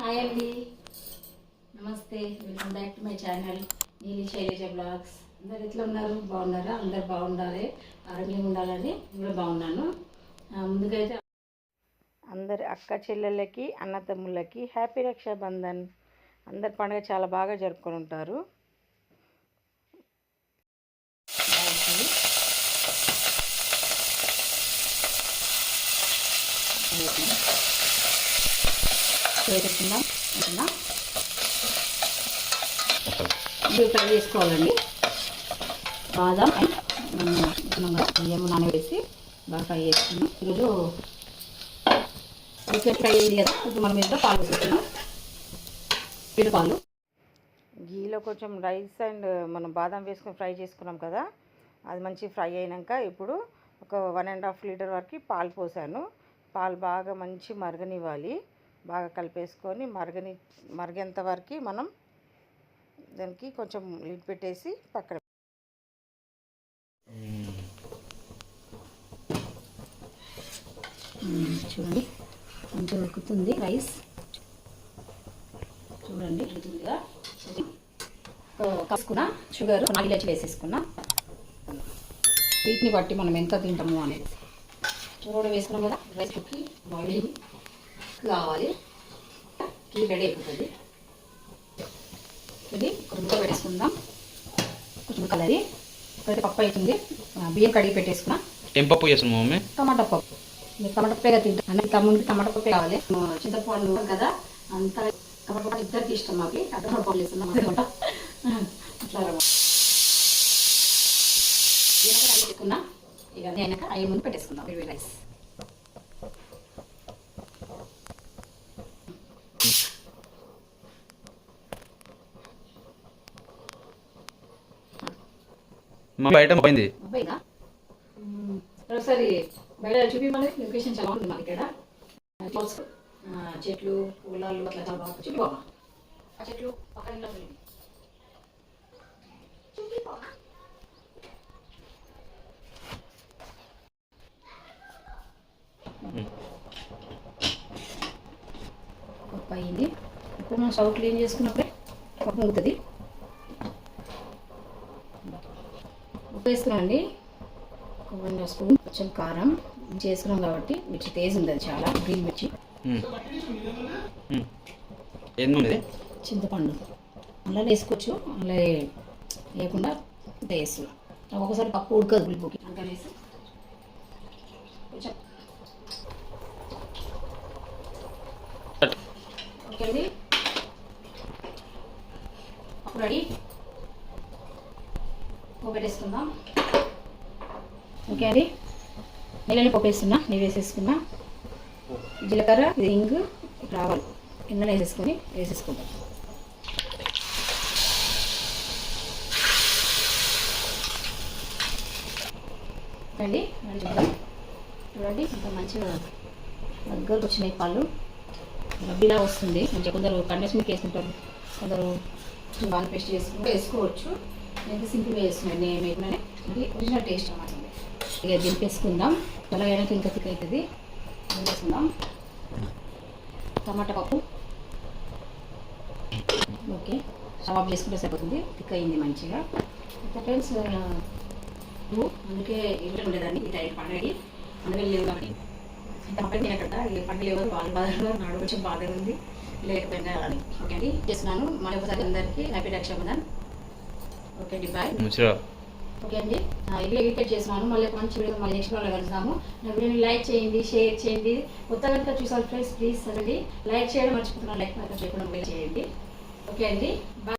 Hi అండి, నమస్తే, welcome back to my channel నీలి శైలజ బ్లాగ్స్. అందరు ఎట్లా ఉన్నారు? బాగున్నారా? అందరు బాగుండాలి, ఆరోగ్యంగా ఉండాలని కూడా బాగున్నాను. ముందుకైతే అందరి అక్క చెల్లెళ్ళకి అన్నతమ్ముళ్ళకి హ్యాపీ రక్షాబంధన్. అందరి పండుగ చాలా బాగా జరుపుకొని ఉంటారు. వేసుకుందాం అంటున్నా ఇది ఫ్రై చేసుకోవాలండి. బాదం బియ్యం నానబెట్టేసి బాగా ఫ్రై చేసుకున్నాం. ఈరోజు చికెన్ ఫ్రై అయింది కదా, ఇప్పుడు మనం ఇంట్లో పాలు వేసుకున్నాం. పాలు గీలో కొంచెం రైస్ అండ్ మనం బాదం వేసుకొని ఫ్రై చేసుకున్నాం కదా, అది మంచి ఫ్రై అయినాక ఇప్పుడు ఒక 1.5 లీటర్ వరకు పాలు పోసాను. పాలు బాగా మంచి మరగనివ్వాలి. బాగా కలిపేసుకొని మరిగేంత వరకు మనం దానికి కొంచెం లిడ్ పెట్టేసి పక్కన చూడండి. కొంచెం ఉడుకుతుంది రైస్. చూడండి ఉడుకుతుందిగా. కలుసుకున్న షుగర్ 4 ఇలాచి వేసేసుకున్నా. వీటిని బట్టి మనం ఎంత తింటాము అనేది చూడ వేసుకున్నాం కదా. రైస్ కుక్కి బాయిల్ కావాలి, టీ రెడీ అయిపోతుంది. ఇది కొంచెం పెట్టేసుకుందాం. కొంచెం కలరి ఇప్పుడైతే పప్పు అవుతుంది. బియ్యం కడిగి పెట్టేసుకున్నా. ఏం పప్పు చేస్తున్నాం మమ్మీ? టమాటా పప్పు. మీరు టమాటా పప్పేగా తింటాం. అన్ని తమ్ముడికి టమాటా పప్పే కావాలి. చింతపండు కదా, అంతా టమాటా పప్పు ఇద్దరికి ఇష్టం. మాకు టమాటా పప్పు చేస్తున్నాం అనమాట. అట్లా తీసుకున్నా. ఇక అయినాక 5 ముందు పెట్టేసుకుందాం రైస్. బయట పోయింది. ఒకసారి బయట చూపించమని. లొకేషన్ చాలా ఉంటుంది మాకు ఇక్కడ. చెట్లు పొలాలు అట్లా చాలా బాగా చూపిపోమా. ఆ చెట్లు పక్కన పప్పు అయింది. ఇప్పుడు మనం స్టవ్ క్లీన్ చేసుకున్నప్పుడే పప్పు అవుతుంది. ఉప్పు వేసుకున్నామండి. 1 స్పూన్. కొంచెం కారం చేసుకున్నాం కాబట్టి మిర్చి తేజ్ ఉంది చాలా. గ్రీన్ మిర్చి. చింతపండు అలా వేసుకోవచ్చు, అలా లేకుండా వేస్తున్నాం. ఒక్కొక్కసారి పప్పు ఉడకదు పులిపోకి అంతా వేసి కొంచెం. ఓకే అండి, పప్పు రెడీ. పప్పు పెట్టేసుకుందాం. ఓకే అండి, నెలని పప్పు వేస్తున్నా. నెయ్యి వేసేసుకున్నా. జీలకర్ర, ఇంగు, రావాలి కింద వేసేసుకుందాం. అండి చూడండి ఇంత మంచిగా దగ్గరకు వచ్చినాయి పాలు. రబ్బీలా వస్తుంది మంచిగా. కొందరు కండెన్స్ మిల్క్ వేసుకుంటారు, కొందరు బాగా పేస్ట్ వేసుకోవచ్చు. నేను సింపుల్గా వేస్తున్నాను. నేను వేయకుండానే ఇది ఒరిజినల్ టేస్ట్ అన్నమాట. ఇక దింపేసుకుందాం. త్వరగా ఇంకా థిక్ అవుతుంది. దింపేసుకుందాం. టమాటా పప్పు ఓకే, స్టవ్ ఆఫ్ చేసుకుంటే సరిపోతుంది. థిక్ అయింది మంచిగా. ఇంకా ఫ్రెండ్స్, అందుకే ఇంట్లో ఉండేదాన్ని ఈ టైం పండుగకి. అందుకే లేవు కాబట్టి తప్పని తినకుండా ఈ పండుగ ఎవరు వాళ్ళ బాధలో నాడు కొంచెం బాధగా ఉంది, లేకపోయినా అని. ఓకే అండి, చేస్తున్నాను. మళ్ళీ ఒకసారి అందరికీ హ్యాపీ రక్షాబంధన్. ఓకే అండి, బాయ్. ఓకే అండి, ఇది ఎడిట్ చేస్తున్నాను. మళ్ళీ మంచి వీడియో మళ్ళీ నెక్స్ట్ వీడియోలో కలుద్దాము. నా వీడియోని లైక్ చేయండి, షేర్ చేయండి. కొత్త కనుక చూసారు ఫ్రెండ్స్, ప్లీజ్ సరండి లైక్ చేయడం మర్చిపోతున్నాను. లైక్ మాత్రం చేయకుండా చేయండి. ఓకే అండి, బాయ్.